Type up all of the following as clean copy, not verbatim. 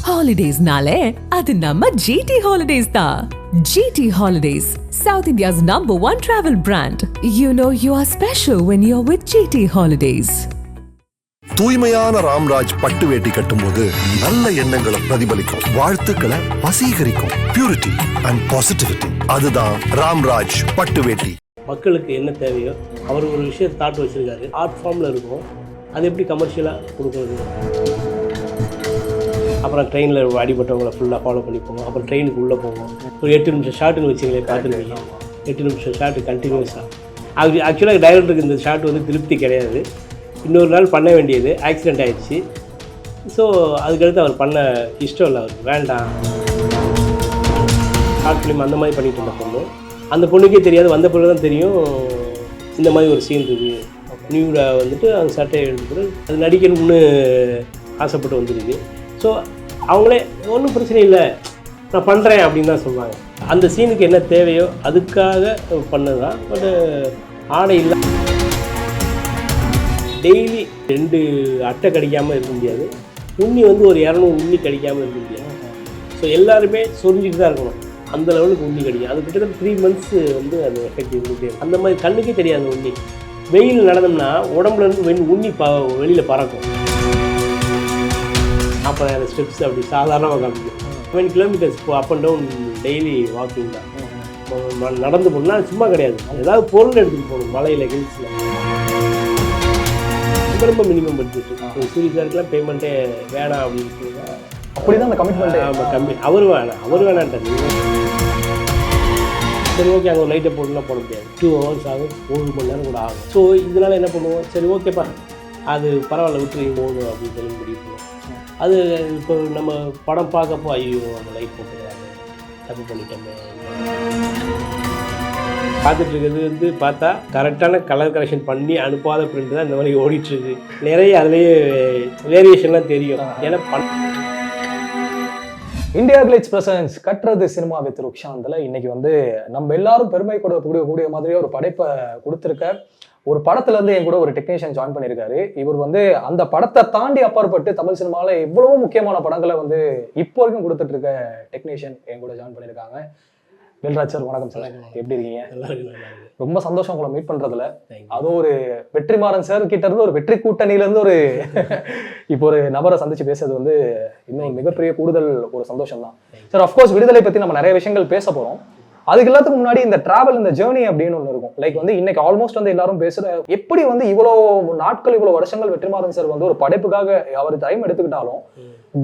Holidays-nale, adu namma GT Holidays da. GT Holidays, South India's #1 travel brand. You know you are special when you're with GT Holidays. தூய்மையான ராம்ராஜ் பட்டு வேட்டி கட்டும்போது நல்ல எண்ணங்களை பிரதிபலிக்கும், வாழ்த்துக்களை வசீகரிக்கும். பியூரிட்டி அண்ட் பாசிட்டிவிட்டி, அதுதான் ராம்ராஜ் பட்டு வேட்டி. மக்களுக்கு என்ன தேவையோ அவர் ஒரு விஷயத்தை தாட் வச்சிருக்காரு, ஆர்ட் ஃபார்மில் இருக்கும், அது எப்படி கமர்ஷியலாக கொடுக்குறது. அப்புறம் ட்ரெயினில் அடிபட்டவங்களை ஃபுல்லாக ஃபாலோ பண்ணி போவோம். அப்புறம் ட்ரெயினுக்கு உள்ளே போவோம். ஒரு 8 நிமிஷம் ஷாட்டுன்னு வச்சுங்களேன், பார்த்துருக்கீங்க. 8 நிமிஷம் ஷாட்டு கண்டினியூஸாக. அது ஆக்சுவலாக டைரக்டருக்கு இந்த ஷாட் வந்து திருப்தி கிடையாது. இன்னொரு நாள் பண்ண வேண்டியது, ஆக்சிடெண்ட் ஆகிடுச்சு. ஸோ அதுக்கடுத்து அவர் பண்ண இஷ்டம் இல்லை, அவருக்கு வேண்டாம். ஷார்ட் ஃபிலிம் அந்த மாதிரி பண்ணிட்டு இருந்த பொண்ணு, அந்த பொண்ணுக்கே தெரியாது, வந்த பொண்ணு தான் தெரியும் இந்த மாதிரி ஒரு சீன் இருக்குது. நியூடாக வந்துட்டு அந்த சட்டையை எடுத்துட்டு அது நடிக்கணும்னு ஆசைப்பட்டு வந்துருக்கு. ஸோ அவங்களே ஒன்றும் பிரச்சனை இல்லை, நான் பண்ணுறேன் அப்படின்னு தான் சொல்லுவாங்க. அந்த சீனுக்கு என்ன தேவையோ அதுக்காக பண்ணது தான். பட் ஆடை இல்லை. டெய்லி 2 அட்டை கடிக்காமல் இருக்க முடியாது. உண்ணி வந்து ஒரு 200 உண்ணி கடிக்காமல் இருக்க முடியாது. ஸோ எல்லாருமே சொரிஞ்சிட்டு தான் இருக்கணும், அந்த லெவலுக்கு உண்ணி கடிக்கும். அது கிட்டத்தட்ட 3 months வந்து அந்த எஃபெக்ட் இருந்துகிட்டே. அந்த மாதிரி கண்ணுக்கே தெரியாது உண்ணி. வெயில் நடந்தோம்னா உடம்புலேருந்து உண்ணி வெளியில் பறக்கும். 40,000 ஸ்டெப்ஸ் அப்படி சாதாரணமாக காமிக்கும். 7 kilometers up and down daily walking தான். நடந்து போகணும்னா சும்மா கிடையாது, ஏதாவது பொருள் எடுத்துகிட்டு போகணும். மலையில் ஹில்ஸில் ரொம்ப மினிமம் பட்ஜெட். சூரியசாருக்குலாம் பேமெண்ட்டே வேணாம் அப்படின்னு சொல்லுவாங்க. அப்படி தான் அந்த கமிட்மெண்ட். ஆமாம், கம்மி. அவர் வேணான்ட்டார். சரி ஓகே, அங்கே ஒரு லைட்டை போட்டுனா போட முடியாது. 2 hours ஆகும், 1 மணி நேரம் கூட ஆகும். ஸோ இதனால் என்ன பண்ணுவோம், சரி ஓகேப்பா அது பரவாயில்ல விட்டுருங்க போதும் அப்படின்னு சொல்லி முடிவு பண்ணுவோம். அது இப்போ நம்ம படம் பார்க்கப்போ ஐயோ நம்ம லைட் போட்டுருக்காங்க, தப்பு பண்ணிட்டோமே. பார்த்துட்ருக்கிறது வந்து பார்த்தா கரெக்டான கலர் கரெக்ஷன் பண்ணி அனுப்பாத பிரிண்ட் தான் இந்த மாதிரி ஓடிட்டுருக்கு. நிறைய அதுலேயே வேரியேஷன்லாம் தெரியும். ஏன்னா இந்தியா கிளிட்ஸ் பிரசன்ஸ் கட்டுறது சினிமா வித் ருக்ஷாந்தில் இன்னைக்கு வந்து நம்ம எல்லாரும் பெருமை கூடிய மாதிரியே ஒரு படைப்பை கொடுத்துருக்க ஒரு படத்துல இருந்து என் கூட ஒரு டெக்னீஷியன் ஜாயின் பண்ணியிருக்காரு. இவர் வந்து அந்த படத்தை தாண்டி அப்பாற்பட்டு தமிழ் சினிமாவில் எவ்வளவோ முக்கியமான படங்களை வந்து இப்போ வரைக்கும் கொடுத்துட்டு இருக்க டெக்னீஷியன் என் கூட ஜாயின் பண்ணியிருக்காங்க. வேல்ராஜ் சார், வணக்கம் சார், எப்படி இருக்கீங்க? ரொம்ப சந்தோஷம் உங்களை மீட் பண்றதுல. அதுவும் ஒரு வெற்றிமாறன் சார் கிட்ட இருந்து, ஒரு வெற்றி கூட்டணியில இருந்து ஒரு இப்போ ஒரு நபரை சந்திச்சு பேசுறது வந்து இன்னும் மிகப்பெரிய கூடுதல் ஒரு சந்தோஷம் தான் சார். அஃப்கோர்ஸ் விடுதலை பத்தி நம்ம நிறைய விஷயங்கள் பேச போறோம். அதுக்கு எல்லாத்துக்கு முன்னாடி இந்த டிராவல், இந்த ஜேர்னி அப்படின்னு ஒன்று இருக்கும். லைக் வந்து இன்னைக்கு ஆல்மோஸ்ட் வந்து எல்லாரும் பேசுற எப்படி வந்து இவ்வளோ நாட்கள், இவ்வளோ வருஷங்கள் வெற்றிமாறன் சார் வந்து ஒரு படைப்புக்காக அவர் டைம் எடுத்துக்கிட்டாலும்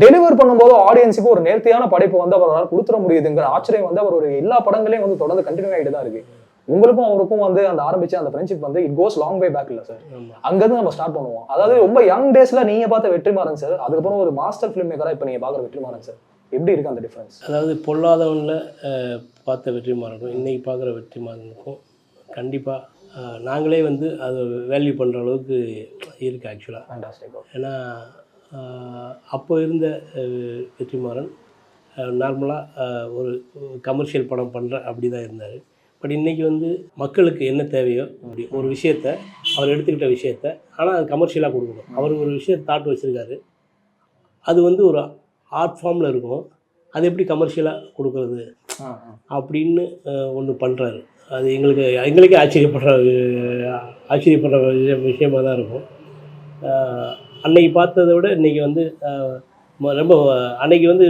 டெலிவர் பண்ணும்போது ஆடியன்ஸுக்கு ஒரு நேர்த்தியான படைப்பு வந்து அவரால் கொடுத்துட முடியுதுங்கிற ஆச்சரியம் வந்து அவர் ஒரு எல்லா படங்களையும் வந்து தொடர்ந்து கண்டினியூ ஆகிட்டு தான் இருக்கு. உங்களுக்கும் அவருக்கும் வந்து அந்த ஆரம்பிச்ச அந்த ஃப்ரெண்ட்ஷிப் வந்து it goes long way back இல்லை சார். அங்கிருந்து நம்ம ஸ்டார்ட் பண்ணுவோம். அதாவது ரொம்ப யங் டேஸ்ல நீங்க பார்த்த வெற்றிமாறன் சார், அதுக்கப்புறம் ஒரு மாஸ்டர் ஃபிலிம் மேக்கரா இப்போ நீங்க பார்க்குற வெற்றிமாறன் சார், எப்படி இருக்கு அந்த டிஃபரன்ஸ்? அதாவது பொல்லாதவனில் பார்த்த வெற்றிமாறனுக்கும் இன்னைக்கு பார்க்குற வெற்றிமாறனுக்கும் கண்டிப்பாக நாங்களே வந்து அதை வேல்யூ பண்ணுற அளவுக்கு இருக்குது ஆக்சுவலாக. ஃபேண்டாஸ்டிக். ஏன்னா அப்போ இருந்த வெற்றிமாறன் நார்மலாக ஒரு கமர்ஷியல் படம் பண்ணுற அப்படி தான் இருந்தார். பட் இன்றைக்கி வந்து மக்களுக்கு என்ன தேவையோ அப்படி ஒரு விஷயத்த அவர் எடுத்துக்கிட்ட விஷயத்த, ஆனால் அது கமர்ஷியலாக கொடுக்கணும். அவர் ஒரு விஷயத்தை தாட் வச்சுருக்காரு, அது வந்து ஒரு ஆர்ட் ஃபார்மில் இருக்கும், அது எப்படி கமர்ஷியலாக கொடுக்குறது அப்படின்னு ஒன்று பண்ணுறாரு. அது எங்களுக்கே ஆச்சரியப்படுற விஷயமாக தான் இருக்கும். அன்னைக்கு பார்த்ததை விட இன்றைக்கி வந்து ரொம்ப அன்னைக்கு வந்து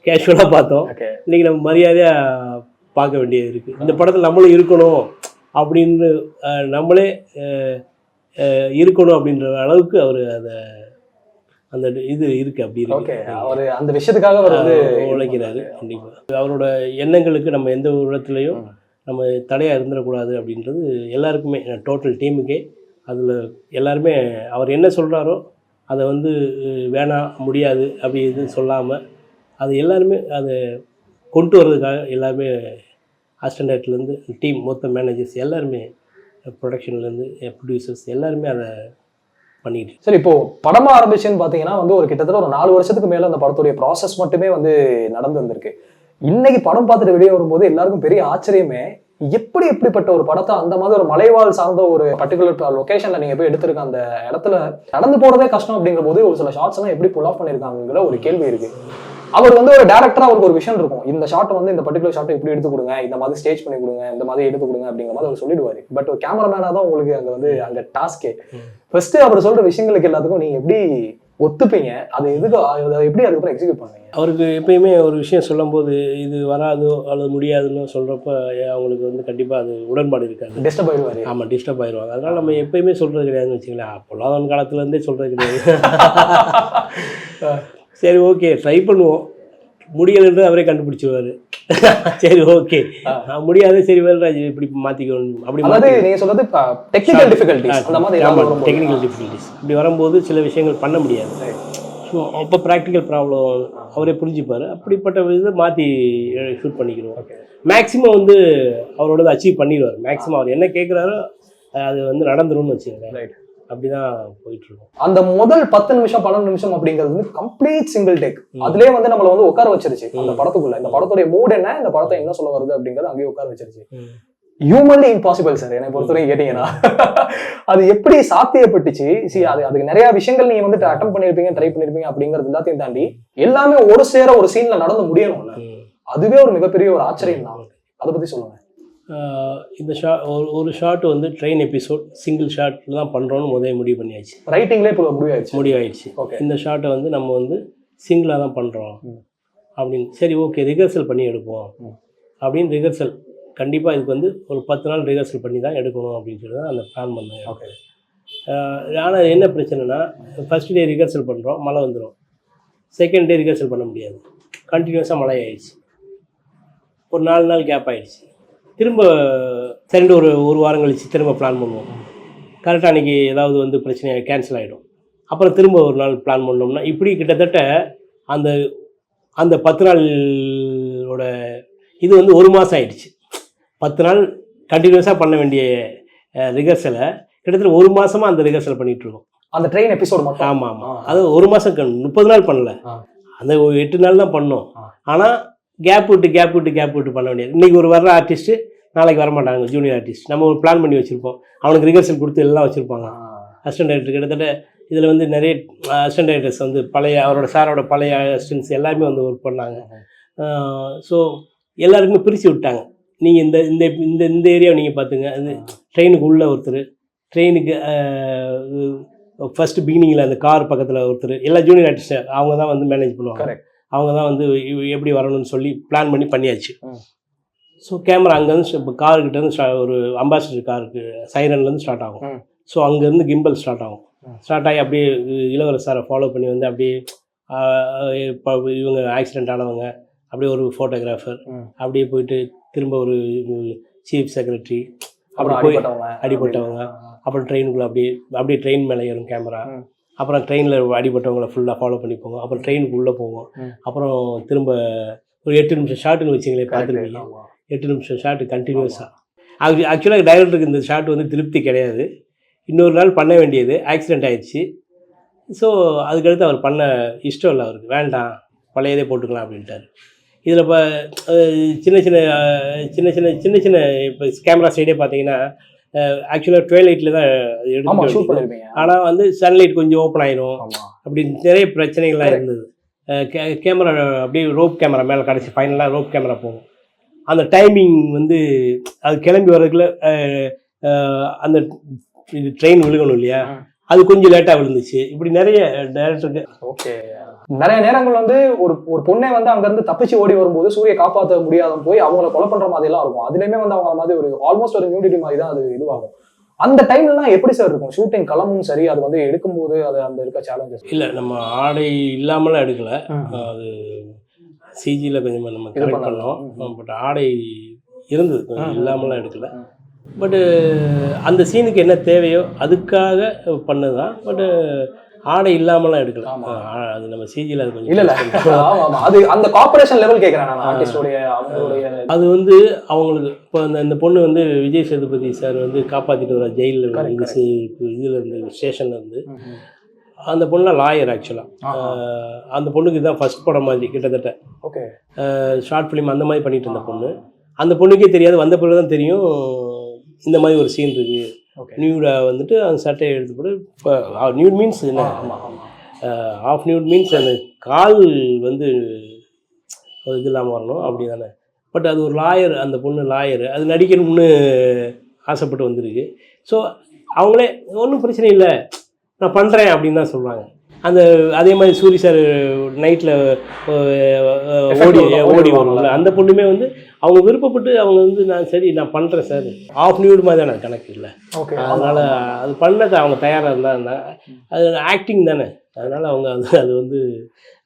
கேஷுவலாக பார்த்தோம். இன்றைக்கி நம்ம மரியாதையாக பார்க்க வேண்டியது இருக்குது. இந்த படத்தில் நம்மளும் இருக்கணும் அப்படின்னு, நம்மளே இருக்கணும் அப்படின்ற அளவுக்கு அவர் அதை அந்த இது இருக்குது. அப்படி இருக்கு, அவர் அந்த விஷயத்துக்காக அவர் வந்து உழைக்கிறாரு. கண்டிப்பாக அவரோட எண்ணங்களுக்கு நம்ம எந்த ஒரு இடத்துலையும் நம்ம தடையாக இருந்துடக்கூடாது அப்படின்றது எல்லாருக்குமே, டோட்டல் டீமுக்கே. அதில் எல்லாருமே அவர் என்ன சொல்கிறாரோ அதை வந்து வேணாம் முடியாது அப்படி எதுவும் சொல்லாமல் அது எல்லாருமே அதை கொண்டு வர்றதுக்காக எல்லாருமே அசிஸ்டன்ட்லேருந்து டீம் மொத்த மேனேஜர்ஸ் எல்லாருமே, ப்ரொடக்ஷன்லேருந்து ப்ரொடியூசர்ஸ் எல்லாருமே அதை பண்ணிட்டு. சரி, இப்போ படமா ஆரம்பிச்சுன்னு பார்த்தீங்கன்னா வந்து ஒரு கிட்டத்தட்ட ஒரு 4 வருஷத்துக்கு மேலே அந்த படத்துடைய ப்ராசஸ் மட்டுமே வந்து நடந்து வந்திருக்கு. இன்னைக்கு படம் பார்த்துட்டு வெளியே வரும்போது எல்லாருக்கும் பெரிய ஆச்சரியமே, எப்படிப்பட்ட ஒரு படத்தை அந்த மாதிரி ஒரு மலைவாழ் சார்ந்த ஒரு பர்டிகுலர் லொகேஷன்ல நீங்க போய் எடுத்திருக்க அந்த இடத்துல நடந்து போறதே கஷ்டம் அப்படிங்கிற போது ஒரு சில ஷார்ட்ஸ் எல்லாம் எப்படி புல் ஆஃப் பண்ணிருக்காங்கிற ஒரு கேள்வி இருக்கு. அவர் வந்து ஒரு டேரக்டரா அவருக்கு ஒரு விஷயம் இருக்கும், இந்த ஷாட் வந்து இந்த பர்டிகுலர் ஷாட் இப்படி எடுத்து கொடுங்க, இந்த மாதிரி ஸ்டேஜ் பண்ணி கொடுங்க, இந்த மாதிரி எடுத்து கொடுங்க அப்படிங்கிற மாதிரி அவர் சொல்லிடுவாரு. பட் ஒரு கேமராமேனா தான் உங்களுக்கு அங்க வந்து அங்க டாஸ்கே. ஃபர்ஸ்ட் அவர் சொல்ற விஷயங்களுக்கு எல்லாத்துக்கும் நீங்க எப்படி ஒத்துப்பீங்க, அது எதுக்கு அதை எப்படி அதுக்கப்புறம் எக்ஸிக்யூட் பண்ணுவீங்க? அவருக்கு எப்பயுமே ஒரு விஷயம் சொல்லும்போது இது வராதோ அல்லது முடியாதுன்னு சொல்கிறப்ப அவங்களுக்கு வந்து கண்டிப்பாக அது உடன்பாடு இருக்காது, டிஸ்டர்ப் ஆயிடுவாரு. ஆமாம், டிஸ்டர்ப் ஆயிடுவாங்க. அதனால் நம்ம எப்பயுமே சொல்கிறது கிடையாதுன்னு வச்சுங்களேன். பொல்லாதவன் காலத்துலேருந்தே சொல்கிறது கிடையாது. சரி ஓகே ட்ரை பண்ணுவோம், முடியலைன்றது அவரே கண்டுபிடிச்சிருவாரு. சரி ஓகே முடியாது, சரி வேல்ராஜ் இப்படி மாற்றிக்கணும் அப்படி நீங்கள் சொல்கிறது டெக்னிக்கல் டிஃபிகல்ட்டிஸ், அந்த மாதிரி டெக்னிக்கல் டிஃபிகல்ட்டிஸ் இப்படி வரும்போது சில விஷயங்கள் பண்ண முடியாது. ஸோ அப்போ ப்ராக்டிக்கல் ப்ராப்ளம் அவரே புரிஞ்சுப்பார். அப்படிப்பட்ட இதை மாற்றி ஷூட் பண்ணிக்கிறோம். மேக்ஸிமம் வந்து அவரோட அச்சீவ் பண்ணிடுவார். மேக்ஸிமம் அவர் என்ன கேட்குறாரோ அது வந்து நடந்துரும்னு வச்சுக்கோங்க. அப்படிதான் போயிட்டு இருக்கும். அந்த முதல் 10 நிமிஷம் 12 நிமிஷம் அப்படிங்கிறது வந்து கம்ப்ளீட் சிங்கிள் டேக். அதுலயே வந்து நம்மள வந்து உட்கார வச்சிருச்சு அந்த படத்துக்குள்ள. இந்த படத்துடைய மூட் என்ன, இந்த படத்தை என்ன சொல்ல வருது அப்படிங்கறது அங்கேயே உட்கார வச்சிருச்சு. ஹியூமன்லி இம்பாசிபிள் சார் என்னை பொறுத்தவரைக்கும் கேட்டீங்கன்னா. அது எப்படி சாத்தியப்பட்டுச்சு? அதுக்கு நிறைய விஷயங்கள் நீங்க வந்து அட்டம் பண்ணிருப்பீங்க, ட்ரை பண்ணிருப்பீங்க அப்படிங்கறது எல்லாத்தையும் தாண்டி எல்லாமே ஒரு சேர ஒரு சீன்ல நடந்து முடியணும்ல, அதுவே ஒரு மிகப்பெரிய ஒரு ஆச்சரியம் தான். அதை பத்தி சொல்லுங்க. இந்த ஒரு ஷாட் வந்து ட்ரெயின் எபிசோட் சிங்கிள் ஷாட்டில் தான் பண்ணுறோன்னு முடிவு பண்ணியாச்சு. ரைட்டிங்லேயே இப்போ முடிவாயிடுச்சு. இந்த ஷாட்டை வந்து நம்ம வந்து சிங்கிளாக தான் பண்ணுறோம் அப்படின்னு. சரி ஓகே ரிஹர்சல் பண்ணி எடுப்போம் அப்படின்னு ரிஹர்சல் கண்டிப்பாக இதுக்கு வந்து ஒரு 10 நாள் ரிஹர்சல் பண்ணி தான் எடுக்கணும் அப்படின்னு சொல்லி தான் அந்த பிளான் பண்ணேன். ஓகே. ஆனால் என்ன பிரச்சனைனா ஃபஸ்ட் டே ரிஹர்சல் பண்ணுறோம், மழை வந்துடும். செகண்ட் டே ரிஹர்சல் பண்ண முடியாது, கண்டினியூஸாக மழை ஆயிடுச்சு. ஒரு 4 நாள் கேப் ஆகிடுச்சு. திரும்ப சரிண்டு ஒரு வாரம் கழிச்சு திரும்ப பிளான் பண்ணுவோம். கரெக்டாக அன்றைக்கி ஏதாவது வந்து பிரச்சனை கேன்சல் ஆகிடும். அப்புறம் திரும்ப ஒரு நாள் பிளான் பண்ணோம்னா இப்படி கிட்டத்தட்ட அந்த அந்த 10 நாளோட இது வந்து 1 மாதம் ஆகிடுச்சு. 10 நாள் கண்டினியூஸாக பண்ண வேண்டிய ரிஹர்சலை கிட்டத்தட்ட 1 மாதமாக அந்த ரிஹர்சல் பண்ணிகிட்ருக்கோம். அந்த ட்ரெயின் எபிசோடு மட்டும். ஆமாம் ஆமாம். அது 1 மாதம் 30 நாள் பண்ணல, அந்த 8 நாள் தான் பண்ணோம். ஆனால் கேப் விட்டு பண்ண வேண்டியது. இன்றைக்கி ஒரு வர்ற ஆர்டிஸ்ட்டு நாளைக்கு வரமாட்டாங்க, ஜூனியர் ஆர்டிஸ்ட். நம்ம ஒரு பிளான் பண்ணி வச்சுருப்போம், அவனுக்கு ரிஹர்சல் கொடுத்து எல்லாம் வச்சுருப்பாங்க. அசிஸ்டன்ட் டைரக்டர் கிட்டத்தட்ட இதில் வந்து நிறைய அசிஸ்டன்ட் டைரக்டர்ஸ் வந்து அவரோட சாரோட பழைய அசிஸ்டன்ட்ஸ் எல்லாருமே வந்து ஒர்க் பண்ணாங்க. ஸோ எல்லாருக்குமே பிரித்து விட்டாங்க. நீங்கள் இந்த இந்த இந்த இந்த ஏரியாவை நீங்கள் பார்த்துங்க. அது ட்ரெயினுக்கு உள்ள ஒருத்தர், ட்ரெயினுக்கு ஃபஸ்ட்டு பிகினிங்கில் அந்த கார் பக்கத்தில் ஒருத்தர், எல்லா ஜூனியர் ஆர்டிஸ்ட் அவங்க தான் வந்து மேனேஜ் பண்ணுவாங்க. அவங்க தான் வந்து எப்படி வரணும்னு சொல்லி பிளான் பண்ணியாச்சு. ஸோ கேமரா அங்கேருந்து இப்போ காருக்கிட்டேருந்து ஒரு அம்பாசிடர் காருக்கு சைரன்லேருந்து ஸ்டார்ட் ஆகும். ஸோ அங்கேருந்து கிம்பல் ஸ்டார்ட் ஆகும். ஸ்டார்ட் ஆகி அப்படியே இளவரசரை ஃபாலோ பண்ணி வந்து அப்படியே இப்போ இவங்க ஆக்சிடென்ட் ஆனவங்க, அப்படியே ஒரு ஃபோட்டோகிராஃபர், அப்படியே போயிட்டு திரும்ப ஒரு சீஃப் செக்ரட்டரி, அப்புறம் போய் அடிபட்டவங்க, அப்புறம் ட்ரெயினுக்குள்ளே அப்படியே ட்ரெயின் மேலே ஏறும் கேமரா. அப்புறம் ட்ரெயினில் அடிபட்டவங்களை ஃபுல்லாக ஃபாலோ பண்ணி போவோம். அப்புறம் ட்ரெயினுக்கு உள்ளே போவோம். அப்புறம் திரும்ப ஒரு 8 நிமிஷம் ஷாட்டுன்னு வச்சுங்களேன், பார்த்துருக்கீங்க. 8 நிமிஷம் ஷாட்டு கண்டினியூஸாக. ஆக்சுவலாக டைரக்டருக்கு இந்த ஷாட் வந்து திருப்தி கிடையாது. இன்னொரு நாள் பண்ண வேண்டியது, ஆக்சிடெண்ட் ஆகிடுச்சு. ஸோ அதுக்கடுத்து அவர் பண்ண இஷ்டம் இல்லை, அவருக்கு வேண்டாம் பழையதே போட்டுக்கலாம் அப்படின்ட்டார். இதில் இப்போ சின்ன சின்ன இப்போ கேமரா சைடே பார்த்தீங்கன்னா ஆக்சுவலாக ட்வைலைட்டில் தான் எடுத்து, ஆனால் வந்து சன்லைட் கொஞ்சம் ஓப்பன் ஆயிரும், அப்படி நிறைய பிரச்சனைகள்லாம் இருந்தது. கேமரா அப்படியே ரோப் கேமரா மேலே கடைசி ஃபைனலாக ரோப் கேமரா போகும். அந்த டைமிங் வந்து அது கிளம்பி வர்றதுக்குள்ள அந்த ட்ரெயின் விழுகணும் இல்லையா, அது கொஞ்சம் லேட்டாக விழுந்துச்சு. இப்படி நிறைய டைரக்டருக்கு ஓகே நிறைய நேரங்கள் வந்து ஒரு பொண்ணை வந்து அங்கேருந்து தப்பிச்சு ஓடி வரும்போது சூரிய காப்பாற்ற முடியாத போய் அவங்கள கொலை பண்ணுற மாதிரிலாம் இருக்கும். அதுலேயுமே வந்து அவங்க மாதிரி ஒரு ஆல்மோஸ்ட் ஒரு நியூடிட்டி மாதிரி தான் அது இதுவாகும். அந்த டைம்லாம் எப்படி சார் இருக்கும் ஷூட்டிங் கிளம்பும் சரி, அது வந்து எடுக்கும்போது அது அந்த இருக்க சேலஞ்சஸ்? இல்லை, நம்ம ஆடை இல்லாமலாம் எடுக்கலை, அது சிஜியில் கொஞ்சம் நம்ம கரெக்ட் பண்ணோம். பட் ஆடை இருந்தது, கொஞ்சம் இல்லாமலாம் எடுக்கலை. பட்டு அந்த சீனுக்கு என்ன தேவையோ அதுக்காக பண்ணது தான். பட்டு ஆடை இல்லாமலாம் எடுக்கலாம். அது நம்ம சிஜியில் அது கொஞ்சம் இல்லை அது அந்த கார்பரேஷன் லெவல் கேட்குறேன் நான் ஆர்டிஸ்டோடைய அவங்களுடைய. அது வந்து அவங்களுக்கு இப்போ அந்த பொண்ணு வந்து விஜய் சேதுபதி சார் வந்து காப்பாற்றிட்டு வர ஜெயிலில் இதில் இருந்து ஸ்டேஷனில் இருந்து. அந்த பொண்ணுலாம் லாயர் ஆக்சுவலாக. அந்த பொண்ணுக்கு இதுதான் ஃபர்ஸ்ட் படம் மாதிரி கிட்டத்தட்ட. ஓகே. ஷார்ட் ஃபிலிம் அந்த மாதிரி பண்ணிட்டு இருந்த பொண்ணு. அந்த பொண்ணுக்கே தெரியாது, வந்த பிறகு தான் தெரியும் இந்த மாதிரி ஒரு சீன் இருக்குது. நியூடாக வந்துட்டு அந்த சட்டையை எடுத்து போட்டு, இப்போ நியூட் மீன்ஸ் என்ன, ஆஃப் நியூட் மீன்ஸ் அந்த கால் வந்து இது இல்லாமல் வரணும் அப்படி தானே. பட் அது ஒரு லாயர், அந்த பொண்ணு லாயரு, அது நடிக்கணும்னு ஆசைப்பட்டு வந்திருக்கு. ஸோ அவங்களே ஒன்றும் பிரச்சனை இல்லை நான் பண்ணுறேன் அப்படின்னு தான் சொல்கிறாங்க. அதே மாதிரி சூரி சார் நைட்டில் ஓடி வருவாங்க, அந்த பொண்ணுமே வந்து அவங்க விருப்பப்பட்டு அவங்க வந்து நான் சரி நான் பண்ணுறேன் சார், ஆஃப் நியூடு மாதிரி தானே, கணக்கு இல்லை. அதனால் அது பண்ணது அவங்க தயாராக இருந்தாங்க. அது ஆக்டிங் தானே, அதனால் அவங்க அது வந்து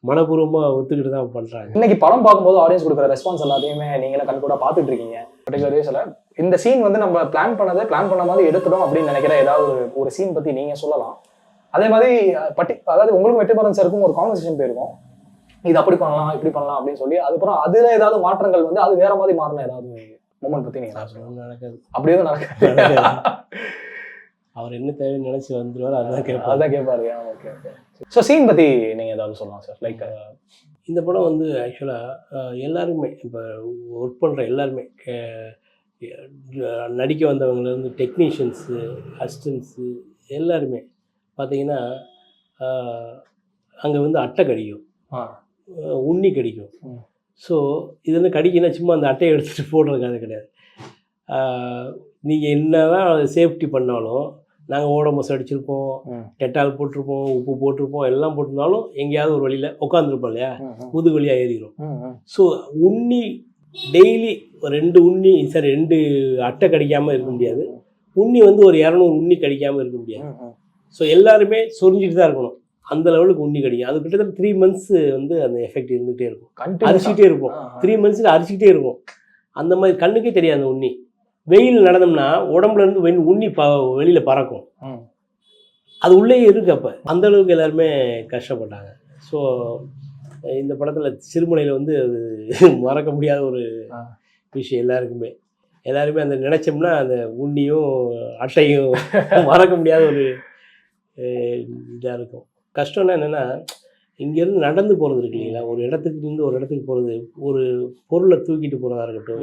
மனப்பூர்வமாக ஒத்துக்கிட்டு தான் பண்ணுறாங்க. இன்னைக்கு படம் பார்க்கும்போது ஆடியன்ஸ் கொடுக்குற ரெஸ்பான்ஸ் எல்லாத்தையுமே நீங்களே கண் கூட பார்த்துட்டு இருக்கீங்க. பர்டிகுலர் டேஸில் இந்த சீன் வந்து நம்ம பிளான் பண்ண மாதிரி எடுத்துடும் அப்படின்னு நினைக்கிற ஏதாவது ஒரு சீன் பற்றி நீங்கள் சொல்லலாம். அதே மாதிரி அதாவது உங்களுக்கும் வெற்றிமாறன் சாருக்கும் ஒரு கான்வர்சேஷன் போயிருக்கும், இது அப்படி பண்ணலாம் இப்படி பண்ணலாம் அப்படின்னு சொல்லி. அதுக்கப்புறம் அதில் ஏதாவது மாற்றங்கள் வந்து அது வேற மாதிரி மாறின ஏதாவது மூமெண்ட் பற்றி நீங்கள் நடக்காது, அப்படி எதுவும் நடக்காது. அவர் என்ன தேவைன்னு நினைச்சு வந்துடுவார், அதான் கேட்பாரு. Okay okay. ஸோ சீன் பற்றி நீங்கள் ஏதாவது சொல்லலாம் சார். லைக் இந்த படம் வந்து ஆக்சுவலாக எல்லாருமே இப்போ ஒர்க் பண்ணுற எல்லாருமே நடிக்க வந்தவங்கலேருந்து டெக்னீஷியன்ஸு அசிஸ்டன்ஸு எல்லாருமே பார்த்தீங்கன்னா அங்கே வந்து அட்டை கடிக்கும், உண்ணி கடிக்கும். ஸோ இது வந்து கடிக்கினா சும்மா அந்த அட்டையை எடுத்துகிட்டு போடுறதுக்கு அது கிடையாது. நீங்கள் என்ன தான் சேஃப்டி பண்ணாலும் நாங்கள் ஓடமோஸ் அடிச்சிருப்போம், டெட்டால் போட்டிருப்போம், உப்பு போட்டிருப்போம், எல்லாம் போட்டிருந்தாலும் எங்கேயாவது ஒரு வழியில் உட்காந்துருப்போம் இல்லையா, முது வழியாக ஏறிடும். ஸோ உண்ணி டெய்லி 2 உண்ணி 2 அட்டை கடிக்காமல் இருக்க முடியாது, உண்ணி வந்து ஒரு 200 உண்ணி கடிக்காமல் இருக்க முடியாது. ஸோ எல்லாருமே சொரிஞ்சிட்டு தான் இருக்கணும், அந்த லெவலுக்கு உண்ணி கடிக்கும். அது கிட்டத்தட்ட 3 months வந்து அந்த எஃபெக்ட் இருந்துகிட்டே இருக்கும், அரிச்சிக்கிட்டே இருக்கும். 3 months அரிச்சிக்கிட்டே இருக்கும். அந்த மாதிரி கண்ணுக்கே தெரியாது அந்த உண்ணி. வெயில் நடந்தோம்னா உடம்புல இருந்து உண்ணி வெளியில் பறக்கும், அது உள்ளே இருக்கு. அப்போ அந்த அளவுக்கு எல்லாருமே கஷ்டப்பட்டாங்க. ஸோ இந்த படத்தில் சிறுமுனையில் வந்து அது மறக்க முடியாத ஒரு விஷயம் எல்லாருமே அந்த நினச்சோம்னா அந்த உண்ணியும் அட்டையும் மறக்க முடியாத ஒரு இதாக இருக்கும். கஷ்டம்னா என்னென்னா, இங்கேருந்து நடந்து போகிறது இருக்கு இல்லைங்களா, ஒரு இடத்துக்கு ஒரு இடத்துக்கு போகிறது, ஒரு பொருளை தூக்கிட்டு போகிறதா இருக்கட்டும்,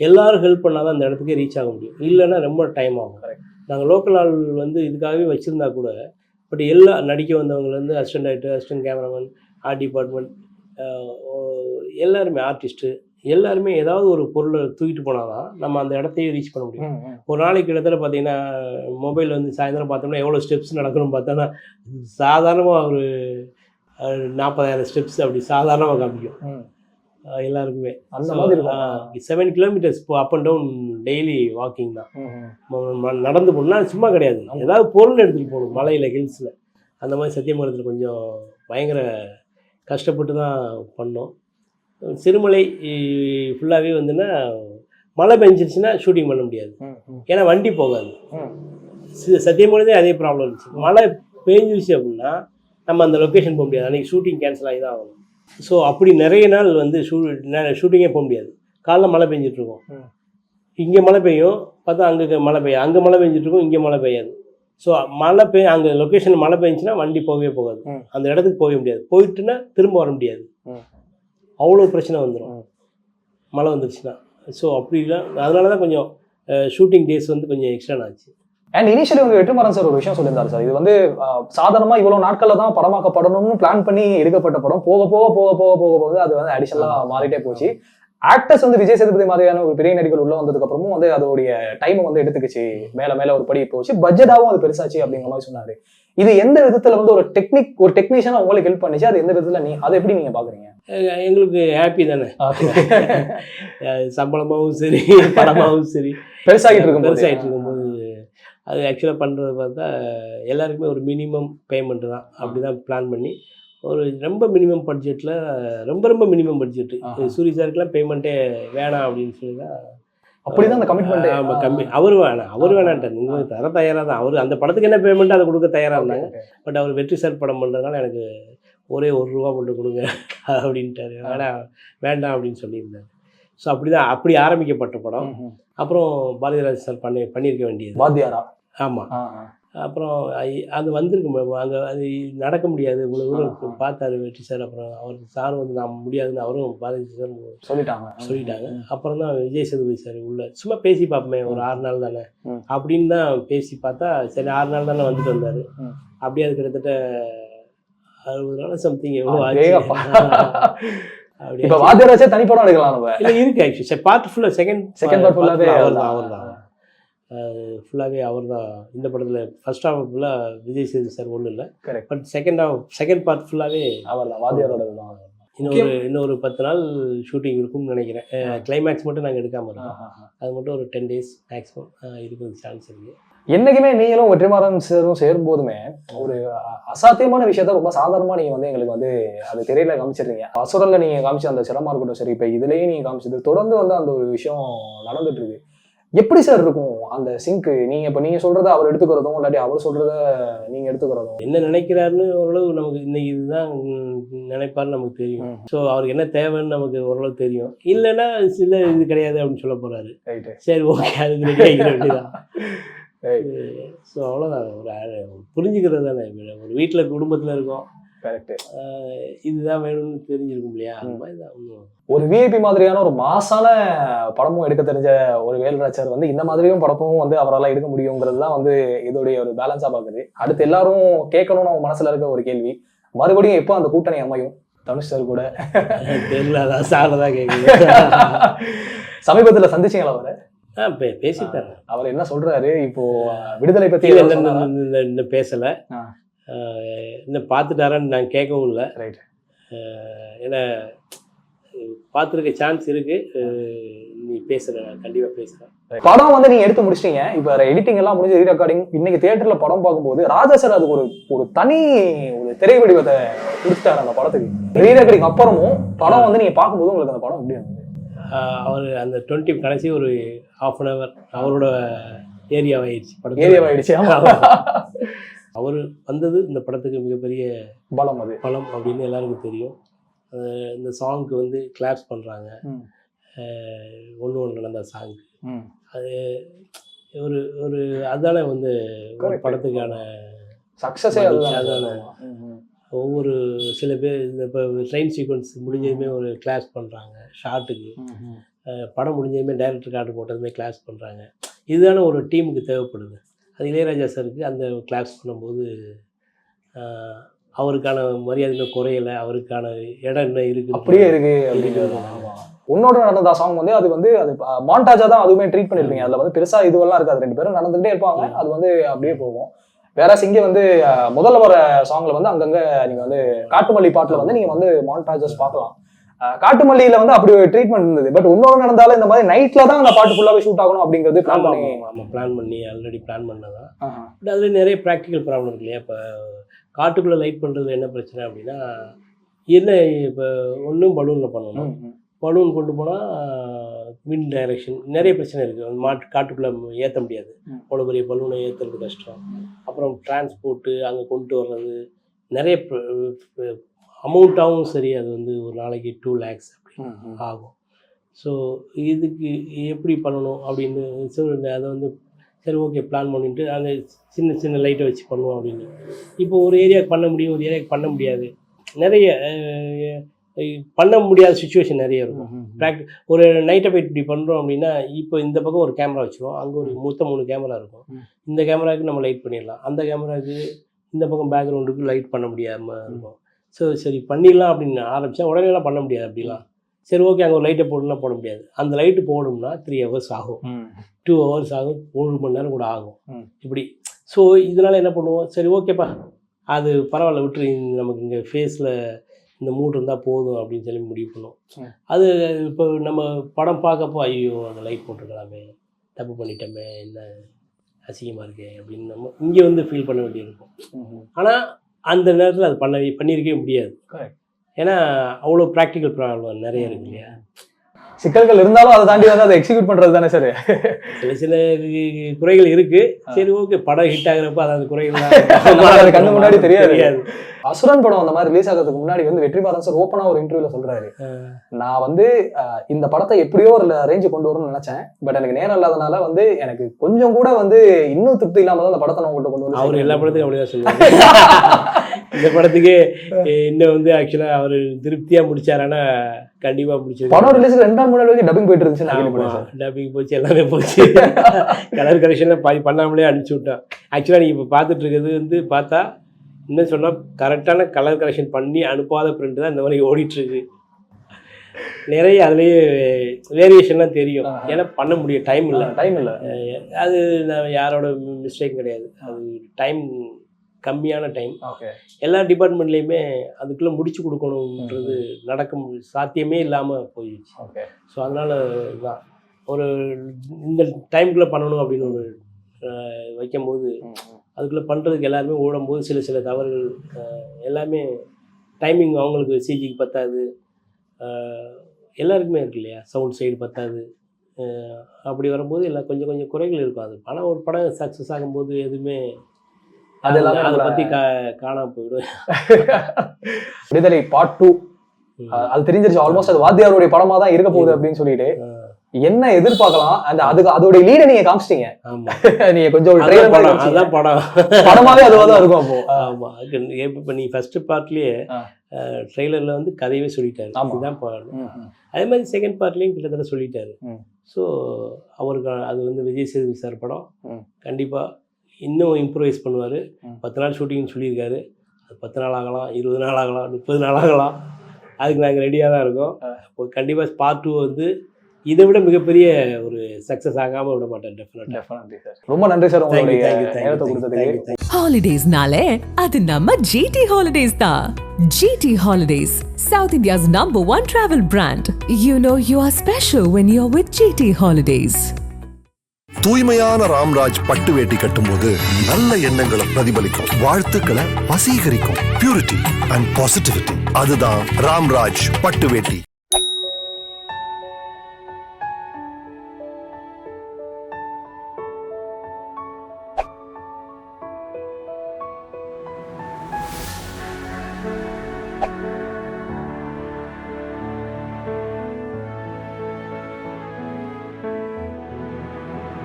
எல்லாரும் ஹெல்ப் பண்ணால் தான் அந்த இடத்துக்கே ரீச் ஆக முடியும், இல்லைன்னா ரொம்ப டைம் ஆகும். நாங்கள் லோக்கல் ஆள் வந்து இதுக்காகவே வச்சுருந்தா கூட, பட் எல்லா நடிக்க வந்தவங்கலேருந்து assistant director, assistant cameraman, art department, எல்லாருமே ஆர்டிஸ்ட்டு எல்லாருமே ஏதாவது ஒரு பொருளை தூக்கிட்டு போனால் தான் நம்ம அந்த இடத்தையே ரீச் பண்ண முடியும். ஒரு நாளைக்கு கிட்டத்தட்ட பார்த்தீங்கன்னா மொபைல் வந்து சாயந்தரம் பார்த்தோம்னா எவ்வளோ ஸ்டெப்ஸ் நடக்கணும்னு பார்த்தோன்னா சாதாரணமாக ஒரு 40,000 ஸ்டெப்ஸ் அப்படி சாதாரணமாக காமிக்கும் எல்லாருக்குமே. அந்த மாதிரி 7 kilometers up and down daily walking தான், நடந்து போகணும்னா சும்மா கிடையாது, ஏதாவது பொருள் எடுத்துகிட்டு போகணும் மலையில் ஹில்ஸில். அந்த மாதிரி சத்தியமங்கலத்தில் கொஞ்சம் பயங்கர கஷ்டப்பட்டு தான் பண்ணோம். சிறுமலை ஃபுல்லாகவே வந்துன்னா மழை பெஞ்சிருச்சுன்னா ஷூட்டிங் பண்ண முடியாது, ஏன்னா வண்டி போகாது. சத்தியமங்கலத்தே அதே ப்ராப்ளம் இருந்துச்சு, மழை பெஞ்சிருச்சு அப்படின்னா நம்ம அந்த லொக்கேஷன் போக முடியாது, அன்றைக்கி ஷூட்டிங் கேன்சல் ஆகி தான் ஆகணும். ஸோ அப்படி நிறைய நாள் வந்து ஷூட்டிங்கே போக முடியாது. காலைல மழை பெஞ்சிட்ருக்கோம், இங்கே மழை பெய்யும், பார்த்தா அங்கே மழை பெய்யும், அங்கே மழை பெஞ்சிட்ருக்கோம், இங்கே மழை பெய்யாது. ஸோ மழை அங்கே லொக்கேஷனில் மழை பெஞ்சுன்னா வண்டி போகவே போகாது, அந்த இடத்துக்கு போகவே முடியாது, போயிட்டுன்னா திரும்ப வர முடியாது, அவ்வளோ பிரச்சனை வந்துடும் மழை வந்துருச்சுன்னா. ஸோ அப்படிலாம் அதனால தான் கொஞ்சம் ஷூட்டிங் டேஸ் வந்து கொஞ்சம் எக்ஸ்ட்ரா ஆச்சு. அண்ட் இனிஷியலி வந்து வெற்றிமாறன் சார் ஒரு விஷயம் சொல்லியிருந்தாரு சார், இது வந்து சாதாரணமாக இவ்வளோ நாட்களில் தான் படமாக்கப்படணும்னு பிளான் பண்ணி எடுக்கப்பட்ட படம், போக போக போக போக போக போக அது வந்து அடிஷனலாக மாறிட்டே போச்சு. ஆக்டர்ஸ் வந்து விஜய் சேதுபதி மாதிரியான ஒரு பெரிய நடிகர்கள் உள்ள வந்ததுக்கு அப்புறமும் வந்து அதோடைய டைமை வந்து எடுத்துக்கிச்சு, மேல மேல ஒரு படி போச்சு, பட்ஜெட்டாகவும் அது பெருசாச்சு அப்படிங்கிற மாதிரி சொன்னாரு. இது எந்த விதத்துல வந்து ஒரு டெக்னீஷியனா உங்களுக்கு ஹெல்ப் பண்ணிச்சு, அது எந்த விதத்துல அதை எப்படி நீங்க பாக்குறீங்க? எங்களுக்கு ஹாப்பி தானே, சம்பளமாகவும் சரி படமாகவும் சரி பெருசாகிட்டு இருக்கும்போது அது ஆக்சுவலாக பண்ணுறது பார்த்தா எல்லாருக்குமே ஒரு மினிமம் பேமெண்ட்டு தான், அப்படி தான் பிளான் பண்ணி ஒரு ரொம்ப மினிமம் பட்ஜெட்டில் ரொம்ப மினிமம் பட்ஜெட்டு சூரிய சாருக்குலாம் பேமெண்ட்டே வேணாம் அப்படின்னு சொல்லி தான் அப்படிதான் அந்த கமிட்மெண்ட். ஆமாம் கம்மி, அவர் வேணான்ட்டார், நீங்கள் தர தயாராக தான், அவர் அந்த படத்துக்கு என்ன பேமெண்ட்டு அதை கொடுக்க தயாராக இருந்தாங்க. பட் அவர் வெற்றி சார் படம் பண்ணுறதுனால எனக்கு ஒரே ₹1 மட்டும் கொடுங்க அப்படின்ட்டார், வேண்டாம் அப்படின்னு சொல்லியிருந்தார். ஸோ அப்படி ஆரம்பிக்கப்பட்ட படம். அப்புறம் பாரதிராஜ் சார் பண்ணியிருக்க வேண்டியது வாத்தியாரா. ஆமாம், அப்புறம் அது வந்திருக்கு அங்கே, அது நடக்க முடியாது, இவ்வளோ தூரம் பார்த்தாரு வெற்றி சார். அப்புறம் அவருக்கு சார் வந்து நான் முடியாதுன்னு அவரும் பாரதி சார் சொல்லிட்டாங்க. அப்புறம் தான் விஜய் சேதுபதி சார் உள்ள சும்மா பேசி பார்ப்போமே, ஒரு 6 நாள் தானே அப்படின்னு தான் பேசி பார்த்தா, சரி 6 நாள் தானே வந்துட்டு வந்தார். அப்படியே அது கிட்டத்தட்ட 60 நாள் சம்திங் எவ்வளோ ஆச்சு. அப்படி இப்ப வாத்தியாராச்சே தனிப்படம் எடுக்கலாம் நம்ம. இல்லை இருக்கு ஆக்சுவலி பார்ட் ஃபுல்லாக செகண்ட் பார்ட் ஃபுல்லாகவே அவர் தான் ஃபுல்லாகவே அவர் தான் இந்த படத்தில். ஃபர்ஸ்ட் ஹாஃப் ஃபுல்லாக விஜய் சேது சார் ஒன்றும் இல்லை. கரெக்ட். பட் செகண்ட் பார்ட் ஃபுல்லாகவே அவர் தான் வாத்தியாரோட தான். இன்னொரு 10 நாள் ஷூட்டிங் இருக்கும்னு நினைக்கிறேன். கிளைமேக்ஸ் மட்டும் நாங்கள் எடுக்காமல் இருக்கோம். அது மட்டும் ஒரு 10 days மேக்ஸிமம் இருக்கிறதுக்கு சான்ஸ் இருக்குது. என்னைக்குமே நீங்களும் வெற்றிமாறன் சாரும் சேரும் போதுமே ஒரு அசாத்தியமான விஷயத்த ரொம்ப சாதாரணமா நீங்க வந்து எங்களுக்கு வந்து அது திரையில காமிச்சிடுறீங்க. அசுரல்ல நீங்க காமிச்ச அந்த சிரமமா இருக்கட்டும் சரி, இப்ப இதுலயே நீங்க காமிச்சது தொடர்ந்து வந்து அந்த ஒரு விஷயம் நடந்துட்டு இருக்கு. எப்படி சார் இருக்கும் அந்த சிங்க்? நீங்க சொல்றத அவர் எடுத்துக்கிறதும் இல்லாட்டி அவர் சொல்றத நீங்க எடுத்துக்கிறதும் என்ன நினைக்கிறாருன்னு ஓரளவு நமக்கு இன்னைக்கு இதுதான் நினைப்பாருன்னு நமக்கு தெரியும். ஸோ அவருக்கு என்ன தேவைன்னு நமக்கு ஓரளவு தெரியும். இல்லைன்னா சில இது கிடையாது அப்படின்னு சொல்ல போறாரு. சரி ஓகே அதுக்கு ரெடி ஆகிற வேண்டியதான். ஸோ அவ்வளோதான். ஒரு புரிஞ்சுக்கிறது தானே. ஒரு வீட்டில் குடும்பத்தில் இருக்கோம். கரெக்ட். இதுதான் வேணும்னு தெரிஞ்சிருக்கும் இல்லையா? அந்த மாதிரி தான். ஒரு விஐபி மாதிரியான ஒரு மாசான படமும் எடுக்க தெரிஞ்ச ஒரு வேல்ராஜர் வந்து இந்த மாதிரியும் படமும் வந்து அவரால் எடுக்க முடியுங்கிறது தான் வந்து இதோடைய ஒரு பேலன்ஸா பாக்குது. அடுத்து எல்லாரும் கேட்கணும்னு அவங்க மனசுல இருக்க ஒரு கேள்வி, மறுபடியும் எப்போ அந்த கூட்டணி அமையும் தனுஷ் சார் கூட? தெரியல, அதான் சார்தான் கேட்குது. சமீபத்தில் சந்திச்சிங்களா அவரை? பேசிட்டாரு. அவர் என்ன சொல்றாரு இப்போ விடுதலை பத்தி? இன்னும் பேசலை. இன்னும் பார்த்துட்டாரான்னு நான் கேட்கவும் இல்லை. ரைட். ஏன்னா பார்த்துருக்க சான்ஸ் இருக்கு. நீ பேசுற, நான் கண்டிப்பாக பேசுகிறேன். படம் வந்து நீங்க எடுத்து முடிச்சிட்டீங்க. இப்போ எடிட்டிங் எல்லாம் முடிஞ்சு ரீரெக்கார்டிங். இன்னைக்கு தியேட்டர்ல படம் பார்க்கும்போது ராஜா சார் அதுக்கு ஒரு தனி ஒரு திரை வடிவத்தை கொடுத்துட்டாரு அந்த படத்துக்கு. ரீரெக்கார்டிங் அப்புறமும் படம் வந்து நீங்க பார்க்கும்போது உங்களுக்கு அந்த படம் எப்படி இருந்தது? அவர் அந்த 20 கடைசி ஒரு 1/2 hour அவரோட ஏரியாவாயிடுச்சு. ஏரியாவாயிடுச்சு. அவர் வந்தது இந்த படத்துக்கு மிகப்பெரிய பலம் அப்படின்னு எல்லாருக்கும் தெரியும். இந்த சாங்க்கு வந்து கிளாப்ஸ் பண்ணுறாங்க. ஒன்று நடந்த சாங்க்கு அது ஒரு அதுதானே வந்து ஒரு படத்துக்கான சக்ஸஸே. அதுதானே ஒவ்வொரு சில பேர் இந்த இப்போ ட்ரெயின் சீக்வன்ஸ் முடிஞ்சதுமே ஒரு கிளாஸ் பண்ணுறாங்க. ஷார்ட்டுக்கு படம் முடிஞ்சதுமே டைரக்டர் கார்டு போட்டதுமே கிளாஸ் பண்ணுறாங்க. இதுதானே ஒரு டீமுக்கு தேவைப்படுது. அது இளையராஜா சாருக்கு அந்த கிளாஸ் பண்ணும்போது அவருக்கான மரியாதை இன்னும் குறையலை, அவருக்கான இடம் இன்னும் இருக்குது, அப்படியே இருக்குது அப்படிங்கிறது. உன்னோட நடந்த சாங் வந்து அது மாண்டாஜா தான் அதுவுமே ட்ரீட் பண்ணியிருப்பீங்க. அதில் வந்து பெருசாக இதுவெல்லாம் இருக்காது. 2 பேரும் நடந்துகிட்டே இருப்பாங்க, அது வந்து அப்படியே போகும். வேற இங்கே வந்து முதல்ல வர சாங்ல வந்து அங்கங்கே நீங்கள் வந்து காட்டுமல்லி பாட்டில் வந்து நீங்கள் வந்து மாண்டாஜஸ் பார்க்கலாம். காட்டுமல்லியில வந்து அப்படி ஒரு ட்ரீட்மெண்ட் இருந்தது. பட் இன்னொரு நடந்தாலும் இந்த மாதிரி நைட்ல தான் அந்த பாட்டு ஃபுல்லாவே ஷூட் ஆகணும் அப்படிங்கிறது பிளான் பண்ணி ஆல்ரெடி பிளான் பண்ணதான். பட் அதுல நிறைய ப்ராக்டிக்கல் ப்ராப்ளம் இருக்கு இல்லையா? இப்போ காட்டுக்குள்ள லைட் பண்றது என்ன பிரச்சனை அப்படின்னா, என்ன இப்போ ஒன்றும் பலூனில் பண்ணணும். பலூன் கொண்டு போனால் விண்ட் டைரக்ஷன் நிறைய பிரச்சனை இருக்குது. காட்டுக்குள்ளே ஏற்ற முடியாது. அவ்வளோ பெரிய பலூனை ஏற்றுறது கஷ்டம். அப்புறம் டிரான்ஸ்போர்ட்டு அங்கே கொண்டு வர்றது நிறைய அமௌண்ட்டாகவும் சரி, அது வந்து ஒரு நாளைக்கு 2 lakhs அப்படி ஆகும். ஸோ இதுக்கு எப்படி பண்ணணும் அப்படின்னு அதை வந்து சரி ஓகே பிளான் பண்ணிட்டு அந்த சின்ன சின்ன லைட்டை வச்சு பண்ணுவோம் அப்படின்னு. இப்போ ஒரு ஏரியாவுக்கு பண்ண முடியும், ஒரு ஏரியாவுக்கு பண்ண முடியாது. நிறைய பண்ண முடியாத சுச்சுவேஷன் நிறைய இருக்கும். ஒரு நைட்டை போய் இப்படி பண்ணுறோம் அப்படின்னா, இப்போ இந்த பக்கம் ஒரு கேமரா வச்சுருவோம், அங்கே ஒரு 3 கேமரா இருக்கும். இந்த கேமராவுக்கு நம்ம லைட் பண்ணிடலாம், அந்த கேமராவுக்கு இந்த பக்கம் பேக்ரவுண்டுக்கு லைட் பண்ண முடியாமல் இருக்கும். ஸோ சரி பண்ணிடலாம் அப்படின்னு ஆரம்பித்தா உடனேலாம் பண்ண முடியாது அப்படிலாம். சரி ஓகே அங்கே ஒரு லைட்டை போடணும்னா போட முடியாது. அந்த லைட்டு போடணும்னா 3 hours ஆகும், 2 hours ஆகும், 1 மணி நேரம் கூட ஆகும் இப்படி. ஸோ இதனால் என்ன பண்ணுவோம், சரி ஓகேப்பா அது பரவாயில்ல விட்டுரு, நமக்கு இங்கே ஃபேஸில் இந்த மூட் இருந்தால் போதும் அப்படின்னு சொல்லி முடிவு பண்ணுவோம். அது இப்போ நம்ம படம் பார்க்கப்போ ஐயோ அந்த லைட் போட்டுருக்கலாமே, தப்பு பண்ணிட்டோமே, என்ன அசிங்கமாக இருக்கே அப்படின்னு நம்ம இங்கே வந்து ஃபீல் பண்ண வேண்டியிருக்கும். ஆனால் அந்த நேரத்தில் அது பண்ணியிருக்கவே முடியாது. ஏன்னா அவ்வளோ ப்ராக்டிக்கல் ப்ராப்ளம் நிறைய இருக்கு இல்லையா? சிக்கல்கள் இருந்தாலும் அதை தாண்டி வந்து அதை எக்ஸிக்யூட் பண்ணுறது தானே சார். சில குறைகள் இருக்கு. சரி ஓகே படம் ஹிட் ஆகுறப்ப அதாவது குறைகள் கண்ணு முன்னாடி தெரியாது. அசுரன் படம் அந்த மாதிரி ரிலீஸ் ஆகிறதுக்கு முன்னாடி வந்து வெற்றிமாறன் சார் ஓப்பனா ஒரு இன்டர்வியூல சொல்றாரு, நான் வந்து இந்த படத்தை எப்படியோ ஒரு ரேஞ்சு கொண்டு வரணும்னு நினைச்சேன், பட் எனக்கு நேரம் இல்லாதனால வந்து எனக்கு கொஞ்சம் கூட வந்து இன்னும் திருப்தி இல்லாம தான் அந்த படத்தை நான் கொண்டு வந்து. அவர் எல்லா படத்துக்கும் அப்படிதான் சொல்லுவாங்க. இந்த படத்துக்கு இன்னும் வந்து ஆக்சுவலா அவர் திருப்தியா முடிச்சாரானா கண்டிப்பா முடிச்சு. படம் ரிலீஸ் 2 நாள் முன்னாடி டப்பிங் போயிட்டு இருந்துச்சு. டப்பிங் போச்சு, எல்லாமே போச்சு. கலர் கரெக்ஷன்ல பாதி பண்ணாமலே அனுப்பிச்சு விட்டோம். ஆக்சுவலா நீங்க இப்ப பாத்துட்டு இருக்கிறது வந்து பார்த்தா இன்னும் சொன்னால் கரெக்டான கலர் கரெக்ஷன் பண்ணி அனுப்பாத பிரிண்ட் தான் இந்த மாதிரி ஓடிட்டுருக்கு. நிறைய அதுலேயே வேரியேஷன்லாம் தெரியும். ஏன்னா பண்ண முடியும், டைம் இல்லை. அது நான் யாரோட மிஸ்டேக் கிடையாது. அது டைம் கம்மியான டைம். எல்லா டிபார்ட்மெண்ட்லேயுமே அதுக்குள்ளே முடிச்சு கொடுக்கணுன்றது நடக்கும் சாத்தியமே இல்லாமல் போயிடுச்சு. ஸோ அதனால் தான் ஒரு இந்த டைமுக்குள்ளே பண்ணணும் அப்படின்னு ஒரு வைக்கும்போது அதுக்குள்ளே பண்ணுறதுக்கு எல்லாருமே ஓடும்போது சில தவறுகள் எல்லாமே டைமிங் அவங்களுக்கு சிஜிக்கு பத்தாது, எல்லாருக்குமே இருக்கு இல்லையா, சவுண்ட் சைடு பத்தாது. அப்படி வரும்போது எல்லாம் கொஞ்சம் கொஞ்சம் குறைகள் இருக்கும். அது ஆனால் ஒரு படம் சக்ஸஸ் ஆகும்போது எதுவுமே அதை பற்றி காணாமல் போயிடும். விடுதலை பார்ட் 2 அது தெரிஞ்சிருச்சு ஆல்மோஸ்ட். அது வாத்தியாருடைய படமா தான் இருக்க போகுது அப்படின்னு சொல்லிட்டு என்ன எதிர்பார்க்கலாம்? அதோட லீட நீங்க காமிச்சிட்டீங்க. நீங்க கொஞ்சம் படமாவே அதுவாதான் இருக்கும். அப்போ ஆமா, இப்ப நீ ஃபர்ஸ்ட் பார்ட்லயே ட்ரெய்லர்ல வந்து கதையவே சொல்லிட்டாரு. இதுதான் அதே மாதிரி செகண்ட் பார்ட்லயும் கிட்டத்தட்ட சொல்லிட்டாரு. ஸோ அவருக்கு அது வந்து விஜய் சேதுபதி சார் படம் கண்டிப்பா இன்னும் இம்ப்ரூவைஸ் பண்ணுவார். 10 நாள் ஷூட்டிங்னு சொல்லியிருக்காரு. அது 10 நாள் ஆகலாம், 20 நாள் ஆகலாம், 30 நாள் ஆகலாம். அதுக்கு நாங்கள் ரெடியாக தான் இருக்கோம். இப்போ கண்டிப்பாக பார்ட் 2 வந்து இதை விட மிகப்பெரிய ஒரு சக்ஸஸ் ஆகாமல் விட மாட்டேன். Definitely sir. ரொம்ப நன்றி சார் உங்களுடைய நேரத்தை கொடுத்ததுக்கு. ஹாலிடேஸ்னாலே அது நம்ம ஜிடி ஹாலிடேஸ் தான். GT holidays, South India's #1 travel brand. You know you are special when you're with GT Holidays. தூய்மையான ராம்ராஜ் பட்டு வேட்டி கட்டும்போது நல்ல எண்ணங்களை பிரதிபலிக்கும், வாழ்த்துக்களை வசீகரிக்கும். பியூரிட்டி அண்ட் பாசிட்டிவிட்டி, அதுதான் ராம்ராஜ் பட்டு வேட்டி.